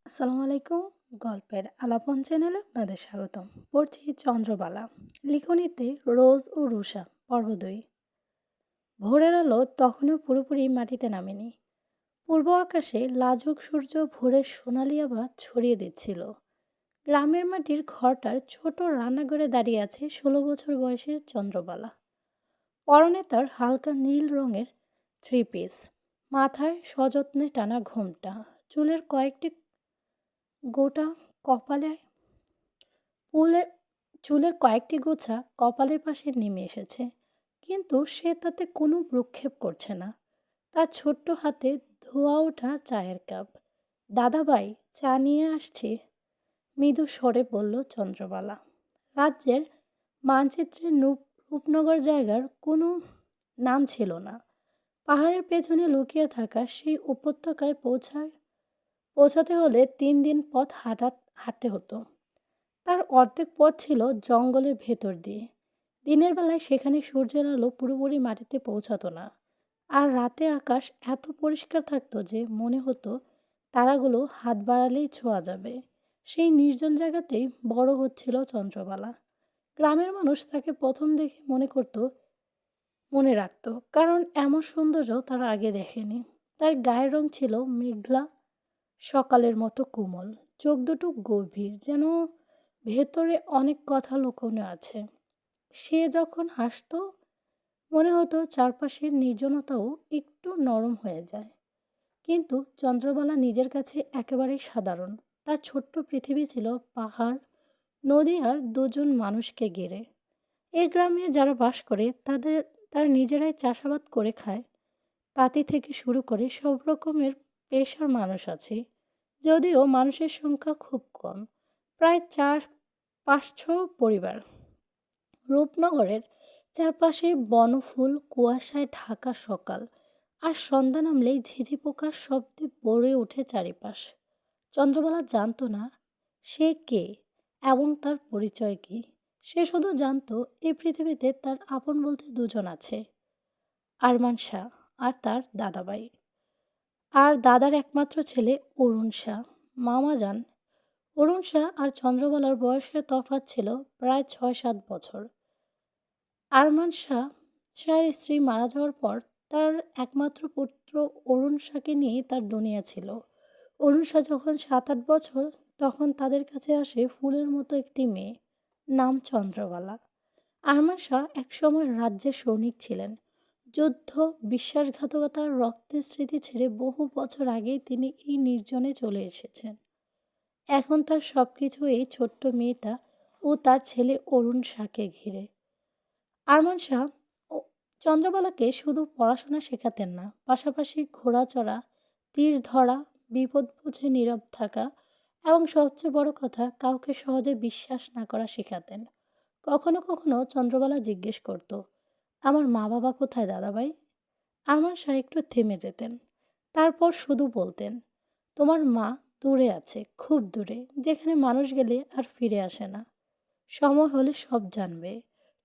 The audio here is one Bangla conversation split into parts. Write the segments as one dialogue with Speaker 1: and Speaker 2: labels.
Speaker 1: আসসালামু আলাইকুম। গল্পের আলাপন চ্যানেলে আপনাদের স্বাগতম। পড়ছি চন্দ্রবালা। লিখনীতে রোজ ও রুষা পর্ব ২। ভোরের আলো তখনও পুরোপুরি মাটিতে নামেনি। পূর্ব আকাশে লাজুক সূর্য ভোরের সোনালি আভা ছড়িয়ে দিচ্ছিল। গ্রামের মাটির ঘরটার ছোট রান্নাঘরে দাঁড়িয়ে আছে ১৬ বছর বয়সের চন্দ্রবালা। পরনে তার হালকা নীল রঙের থ্রি পিস, মাথায় সযত্নে টানা ঘোমটা, চুলের কয়েকটি গোটা কপালে ফুলে চুলের কয়েকটি গোছা কপালের পাশে নেমে এসেছে, কিন্তু সে তাতে কোনো ভ্রুক্ষেপ করছে না। তার ছোট্ট হাতে ধোয়া ওঠা চায়ের কাপ। দাদাভাই, চা নিয়ে আসছি, মৃদু স্বরে বলল চন্দ্রবালা। রাজ্যের মানচিত্রে রূপনগর জায়গার কোনো নাম ছিল না। পাহাড়ের পেছনে লুকিয়ে থাকা সেই উপত্যকায় পৌঁছাতে হলে ৩ দিন পথ হাঁটতে হতো। তার অর্ধেক পথ ছিল জঙ্গলের ভেতর দিয়ে। দিনের বেলায় সেখানে সূর্যের আলো পুরোপুরি মাটিতে পৌঁছাতো না, আর রাতে আকাশ এত পরিষ্কার থাকতো যে মনে হতো তারাগুলো হাত বাড়ালেই ছোঁয়া যাবে। সেই নির্জন জায়গাতেই বড় হচ্ছিল চন্দ্রবালা। গ্রামের মানুষ তাকে প্রথম দেখে মনে রাখত, কারণ এমন সৌন্দর্য তারা আগে দেখেনি। তার গায়ের রং ছিল মেঘলা সকালের মতো কোমল, চোখ দুটো গভীর, যেন ভেতরে অনেক কথা লুকোনো আছে। সে যখন হাসতো, মনে হতো চারপাশের নির্জনতাও একটু নরম হয়ে যায়। কিন্তু চন্দ্রবালা নিজের কাছে একেবারেই সাধারণ। তার ছোট্ট পৃথিবী ছিল পাহাড়, নদী আর দুজন মানুষকে ঘিরে। এই গ্রামে যারা বাস করে তারা নিজেরাই চাষাবাদ করে খায়। তাঁতি থেকে শুরু করে সব রকমের পেশার মানুষ আছে, যদিও মানুষের সংখ্যা খুব কম, প্রায় ৪-৫০০ পরিবার। রূপনগরের চারপাশে বনফুল, কুয়াশায় ঢাকা সকাল, আর সন্ধ্যা নামলেই ঝিঝি পোকার শব্দে ভরে ওঠে চারিপাশ। চন্দ্রবালা জানতো না সে কে এবং তার পরিচয় কী। সে শুধু জানতো এই পৃথিবীতে তার আপন বলতে দুজন আছে, আরমান শাহ আর তার দাদাভাই, আর দাদার একমাত্র ছেলে অরুণ শাহ। মামা যান। অরুণ শাহ আর চন্দ্রবালার বয়সের তফাৎ ছিল প্রায় ৬-৭ বছর। আরমান শাহের স্ত্রী মারা যাওয়ার পর তার একমাত্র পুত্র অরুণ শাহকে নিয়েই তার দুনিয়া ছিল। অরুণ শাহ যখন ৭-৮ বছর, তখন তাদের কাছে আসে ফুলের মতো একটি মেয়ে, নাম চন্দ্রবালা। আরমান শাহ একসময় রাজ্যের সৈনিক ছিলেন। যুদ্ধ, বিশ্বাসঘাতকতার রক্তের স্মৃতি ছেড়ে বহু বছর আগেই তিনি এই নির্জনে চলে এসেছেন। এখন তার সব কিছু এই ছোট্ট মেয়েটা ও তার ছেলে অরুণ শাহকে ঘিরে। আরমান শাহ ও চন্দ্রবালাকে শুধু পড়াশোনা শেখাতেন না, পাশাপাশি ঘোড়াচড়া, তীর ধরা, বিপদ বুঝে নীরব থাকা এবং সবচেয়ে বড় কথা, কাউকে সহজে বিশ্বাস না করা শেখাতেন। কখনো কখনো চন্দ্রবালা জিজ্ঞেস করত, আমার মা বাবা কোথায় দাদাভাই? আরমান শাহ একটু থেমে যেতেন। তারপর শুধু বলতেন, তোমার মা দূরে আছে, খুব দূরে, যেখানে মানুষ গেলে আর ফিরে আসে না। সময় হলে সব জানবে।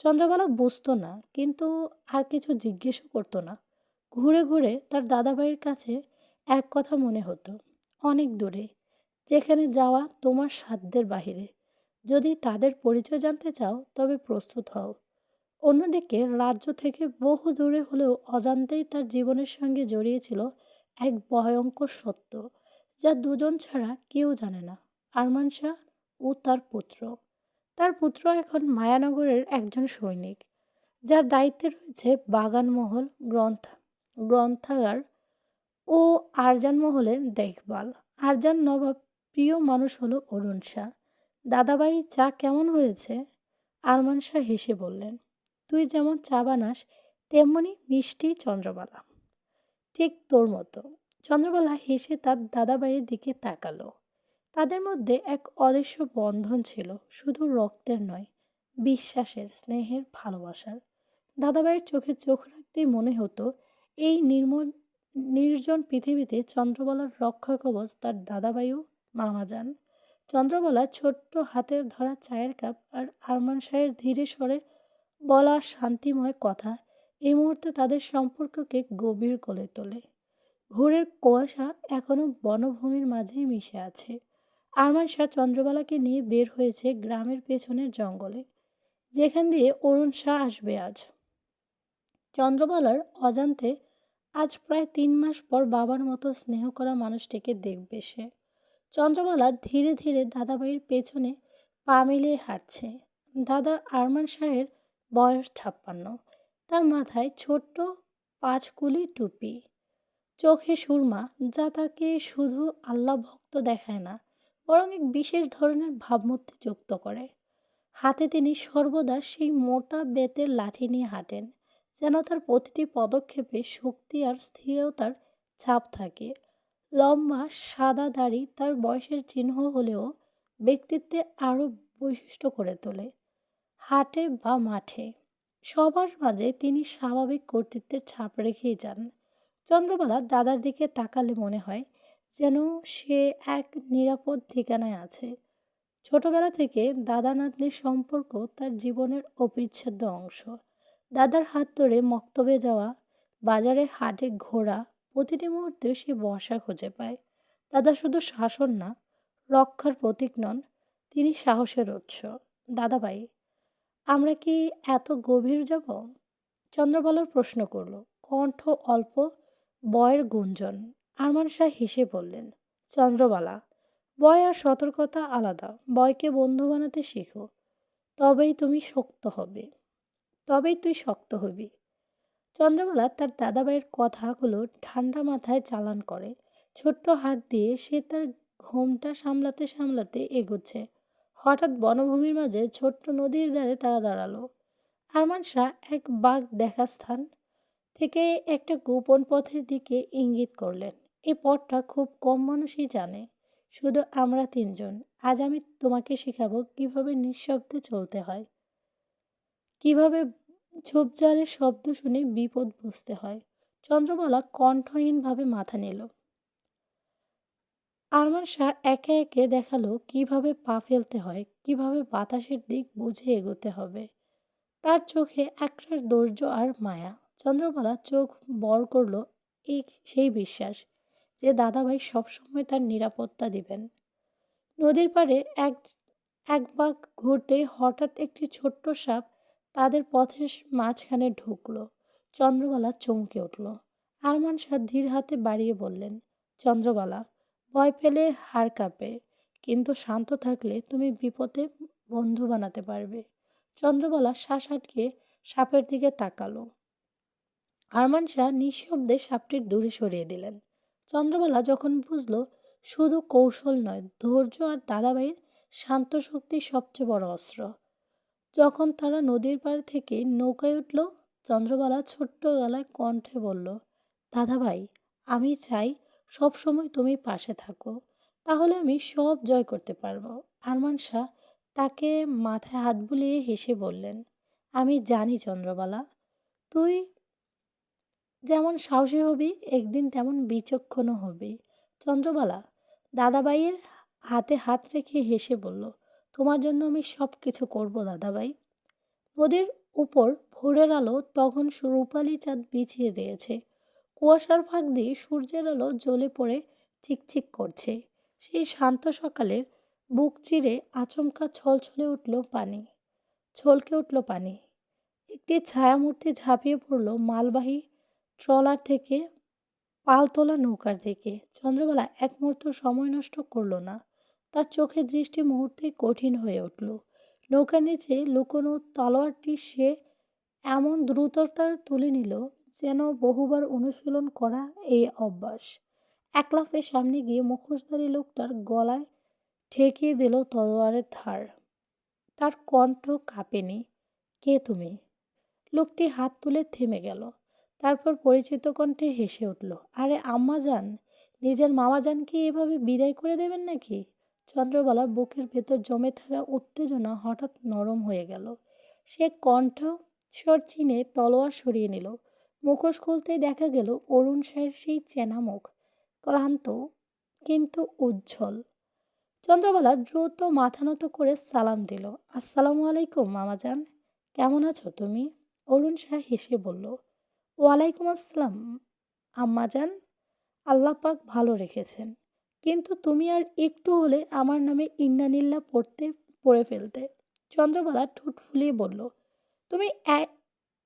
Speaker 1: চন্দ্রবালা বুঝতো না, কিন্তু আর কিছু জিজ্ঞেসও করতো না। ঘুরে ঘুরে তার দাদাভাইয়ের কাছে এক কথা মনে হতো, অনেক দূরে, যেখানে যাওয়া তোমার সাধ্যের বাহিরে। যদি তাদের পরিচয় জানতে চাও তবে প্রস্তুত হও। অন্যদিকে রাজ্য থেকে বহু দূরে হলেও অজান্তেই তার জীবনের সঙ্গে জড়িয়েছিল এক ভয়ঙ্কর সত্য, যা দুজন ছাড়া কেউ জানে না, আরমান শাহ ও তার পুত্র। তার পুত্র এখন মায়ানগরের একজন সৈনিক, যার দায়িত্বে রয়েছে বাগানমহল, গ্রন্থাগার ও আরজান মহলের দেখভাল। আরজান নবাব প্রিয় মানুষ হলো অরুণ শাহ। দাদাভাই, চা কেমন হয়েছে? আরমান শাহ হেসে বললেন, তুই যেমন চা বানাস তেমনি মিষ্টি চন্দ্রবালা। ঠিক তোর মতো। চন্দ্রবালা হেসে তার দাদাভাইয়ের দিকে তাকালো। তাদের মধ্যে এক অদৃশ্য বন্ধন ছিল, শুধু রক্তের নয়, বিশ্বাসের, স্নেহের, ভালোবাসার। দাদাভাইয়ের চোখে চোখ রাখতেই মনে হতো এই নির্জন পৃথিবীতে চন্দ্রবালার রক্ষা কবচ তার দাদাভাইও মামা যান। চন্দ্রবালা ছোট্ট হাতের ধরা চায়ের কাপ আর আরমান শাহের ধীরে স্বরে বলা শান্তিময় কথা এই মুহূর্তে তাদের সম্পর্ককে গভীর করে তোলে। ভোরের কুয়াশা এখনো বনভূমির মাঝেই মিশে আছে, আরমান শাহ চন্দ্রবালাকে নিয়ে বের হয়েছে গ্রামের পেছনের জঙ্গলে, যেখান দিয়ে অরুণ শাহ আসবে আজ। চন্দ্রবালার অজান্তে আজ প্রায় 3 মাস পর বাবার মতো স্নেহ করা মানুষটিকে দেখবে সে। চন্দ্রবালা ধীরে ধীরে দাদাভাইয়ের পেছনে পা মিলিয়ে হাঁটছে। দাদা আরমান শাহের বয়স 56। তার মাথায় ছোট্ট পাঁচকুলি টুপি, চোখে সুরমা, যা তাকে শুধু আল্লাহ ভক্ত দেখায় না, বরং এক বিশেষ ধরনের ভাবমূর্তি যুক্ত করে। হাতে তিনি সর্বদা সেই মোটা বেতের লাঠি নিয়ে হাঁটেন, যেন তার প্রতিটি পদক্ষেপে শক্তি আর স্থিরতার ছাপ থাকে। লম্বা সাদা দাড়ি তার বয়সের চিহ্ন হলেও ব্যক্তিত্বে আরও বৈশিষ্ট্য করে তোলে। হাটে বা মাঠে সবার মাঝে তিনি স্বাভাবিক কর্তৃত্বের ছাপ রেখেই যান। চন্দ্রবালা দাদার দিকে তাকালে মনে হয় যেন সে এক নিরাপদ ঠিকানায় আছে। ছোটবেলা থেকে দাদা নাতনির সম্পর্ক তার জীবনের অবিচ্ছেদ্য অংশ। দাদার হাত ধরে মক্তবে যাওয়া, বাজারে হাটে ঘোরা, প্রতিটি মুহূর্তে সে ভরসা খুঁজে পায়। দাদা শুধু শাসন না, রক্ষার প্রতীক নন, তিনি সাহসের উৎস। দাদাভাই, আমরা কি এত গভীর যাব? চন্দ্রবালার প্রশ্ন করল, কণ্ঠ অল্প বয়ের গুঞ্জন। আরমান শাহ হেসে বললেন, চন্দ্রবালা, ভয় আর সতর্কতা আলাদা। ভয়কে বন্ধু বানাতে শেখো, তবেই তুমি শক্ত হবে, তবেই তুই শক্ত হবি। চন্দ্রবালা তার দাদাভাইয়ের কথাগুলো ঠান্ডা মাথায় চালান করে। ছোট্ট হাত দিয়ে সে তার ঘোমটা সামলাতে সামলাতে এগোচ্ছে। হঠাৎ বনভূমির মাঝে ছোট্ট নদীর ধারে তারা দাঁড়ালো। আরমান শাহ এক বাঘ দেখা স্থান থেকে একটা গোপন পথের দিকে ইঙ্গিত করলেন। এই পথটা খুব কম মানুষই জানে, শুধু আমরা 3জন। আজ আমি তোমাকে শেখাবো কিভাবে নিঃশব্দে চলতে হয়, কিভাবে ঝোপঝাড়ের শব্দ শুনে বিপদ বুঝতে হয়। চন্দ্রবালা কণ্ঠহীনভাবে মাথা নিল। আরমান শাহ একে একে দেখালো কিভাবে পা ফেলতে হয়, কিভাবে বাতাসের দিক বুঝে এগোতে হবে। তার চোখে একরাশ ধৈর্য আর মায়া। চন্দ্রবালা চোখ বড় করল, এই সেই বিশ্বাস যে দাদাভাই সবসময় তার নিরাপত্তা দিবেন। নদীর পাড়ে এক এক বাঁক ঘুরতেই হঠাৎ একটি ছোট্ট সাপ তাদের পথের মাঝখানে ঢুকলো। চন্দ্রবালা চমকে উঠল। আরমান শাহ ধীর হাতে বাড়িয়ে বললেন, চন্দ্রবালা, ভয় পেলে হাড় কাঁপে, কিন্তু শান্ত থাকলে তুমি বিপদে বন্ধু বানাতে পারবে। চন্দ্রবালা শ্বাস আটকে সাপের দিকে তাকালো। আরমান শাহ নিঃশব্দে সাপটির দূরে সরিয়ে দিলেন। চন্দ্রবালা যখন বুঝল শুধু কৌশল নয়, ধৈর্য আর দাদাভাইয়ের শান্ত শক্তি সবচেয়ে বড় অস্ত্র। যখন তারা নদীর পাড় থেকে নৌকায় উঠল, চন্দ্রবালা ছোট্ট গলায় কণ্ঠে বলল, দাদাভাই, আমি চাই সব সময় তুমি পাশে থাকো, তাহলে আমি সব জয় করতে পারবো। আরমান শাহ তাকে মাথায় হাত বুলিয়ে হেসে বললেন, আমি জানি চন্দ্রবালা, তুই যেমন সাহসী হবি, একদিন তেমন বিচক্ষণও হবি। চন্দ্রবালা দাদাভাইয়ের হাতে হাত রেখে হেসে বলল, তোমার জন্য আমি সব কিছু করবো দাদাভাই। নদীর উপর ভোরের আলো তখন রূপালি চাঁদ বিছিয়ে দিয়েছে। কুয়াশার ফাঁক দিয়ে সূর্যের আলো জ্বলে পড়ে চিকচিক করছে। সেই শান্ত সকালের বুক চিরে আচমকা ছলকে উঠল পানি। একটি ছায়ামূর্তি ঝাঁপিয়ে পড়ল মালবাহী ট্রলার থেকে পালতোলা নৌকার দিকে। চন্দ্রবালা এক মুহূর্ত সময় নষ্ট করল না। তার চোখে দৃষ্টি মুহূর্তেই কঠিন হয়ে উঠল। নৌকার নিচে লুকোনো তলোয়ারটি সে এমন দ্রুততার তুলে নিল যেন বহুবার অনুশীলন করা এই অভ্যাস। এক লাফে সামনে গিয়ে মুখোশধারী লোকটার গলায় ঠেকিয়ে দিল তলোয়ারের ধার। তার কণ্ঠ কাঁপেনি, কে তুমি? লোকটি হাত তুলে থেমে গেল। তারপর পরিচিত কণ্ঠে হেসে উঠল, আরে আম্মা যান, নিজের মামা জানকে এভাবে বিদায় করে দেবেন নাকি? চন্দ্রবালা বুকের ভেতর জমে থাকা উত্তেজনা হঠাৎ নরম হয়ে গেল। সে কণ্ঠস্বর চিনে তলোয়ার সরিয়ে নিল। মুখোশ খুলতেই দেখা গেল অরুণ শাহের সেই চেনা মুখ, ক্লান্ত কিন্তু উজ্জ্বল। চন্দ্রবালা দ্রুত মাথা নত করে সালাম দিল, আসসালামু আলাইকুম মামাজান, কেমন আছো তুমি? অরুণ শাহ হেসে বলল, ওয়ালাইকুম আসসালাম আম্মাজান, আল্লাহ পাক ভালো রেখেছেন, কিন্তু তুমি আর একটু হলে আমার নামে ইন্নানিল্লা পড়ে ফেলতে। চন্দ্রবালা ঠোঁট ফুলিয়ে বলল, তুমি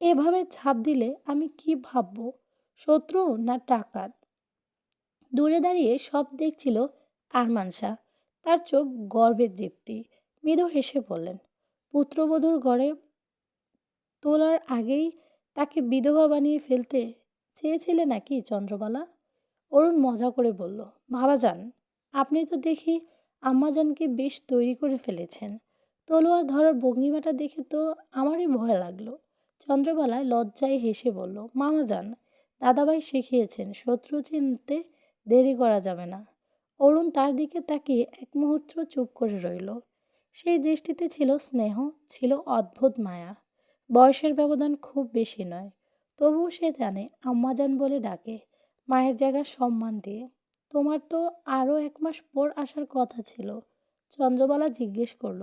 Speaker 1: এভাবে ঝাঁপ দিলে আমি কি ভাববো, শত্রু না ডাকাত? দূরে দাঁড়িয়ে সব দেখছিল আরমান শাহ। তার চোখ গর্বের দীপ্তি। মৃদু হেসে বললেন, পুত্রবধূর ঘরে তোলার আগেই তাকে বিধবা বানিয়ে ফেলতে চেয়েছিলে নাকি চন্দ্রবালা? অরুণ মজা করে বলল, ভাবাজান, আপনি তো দেখি আম্মাজানকে বেশ তৈরি করে ফেলেছেন। তলোয়ার ধরার ভঙ্গিমাটা দেখে তো আমারই ভয় লাগলো। চন্দ্রবালা লজ্জায় হেসে বলল, মামাজান, দাদাভাই শিখিয়েছেন শত্রু চিনতে দেরি করা যাবে না। অরুণ তার দিকে তাকিয়ে এক মুহূর্ত চুপ করে রইল। সেই দৃষ্টিতে ছিল স্নেহ, ছিল অদ্ভুত মায়া। বয়সের ব্যবধান খুব বেশি নয়, তবুও সে জানে আম্মাজান বলে ডাকে, মায়ের জায়গায় সম্মান দিয়ে। তোমার তো আরও 1 মাস পর আসার কথা ছিল, চন্দ্রবালা জিজ্ঞেস করল।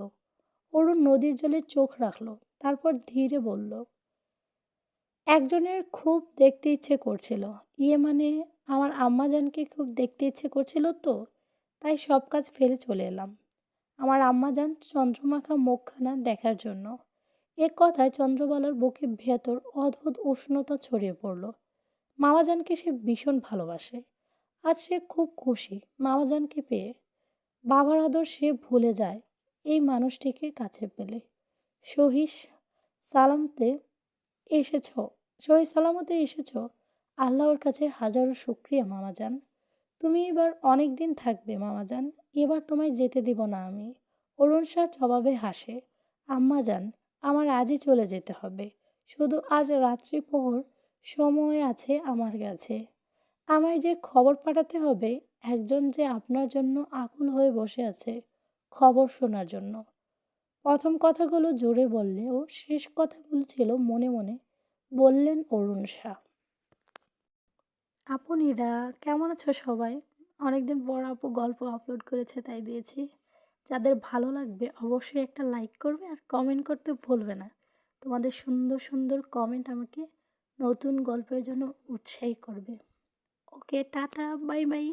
Speaker 1: অরুণ নদীর জলে চোখ রাখল, তারপর ধীরে বলল, একজনের খুব দেখতে ইচ্ছে করছিল। ইয়ে মানে, আমার আম্মাজানকে খুব দেখতে ইচ্ছে করছিল তো, তাই সব কাজ ফেলে চলে এলাম আমার আম্মাজান চন্দ্রমাখা মুখখানা দেখার জন্য। এ কথায় চন্দ্রবালার বুকে ভেতর অদ্ভুত উষ্ণতা ছড়িয়ে পড়ল। মামাজানকে সে ভীষণ ভালোবাসে। আজ সে খুব খুশি মামাজানকে পেয়ে। বাবার আদর সে ভুলে যায় এই মানুষটিকে কাছে পেলে। সহিস সালামতে এসেছ সহি সালামতে এসেছ, আল্লাহর কাছে হাজারো শুক্রিয়া মামাজান। তুমি এবার অনেক দিন থাকবে মামাজান, এবার তোমায় যেতে দিব না আমি। অরুণ শাহ জবাবে হাসে, আম্মাজান, আমার আজই চলে যেতে হবে। শুধু আজ রাত্রি প্রহর সময় আছে আমার কাছে। আমায় যে খবর পাঠাতে হবে, একজন যে আপনার জন্য আকুল হয়ে বসে আছে খবর শোনার জন্য। প্রথম কথাগুলো জোরে বললেও শেষ কথাগুলো ছিল মনে মনে, বললেন অরুণ শাহ। আপনিরা কেমন আছো সবাই? অনেকদিন পর আপু গল্প আপলোড করেছে, তাই দিয়েছি। যাদের ভালো লাগবে অবশ্যই একটা লাইক করবে আর কমেন্ট করতে ভুলবে না। তোমাদের সুন্দর সুন্দর কমেন্ট আমাকে নতুন গল্পের জন্য উৎসাহী করবে। ওকে, টাটা, বাই বাই।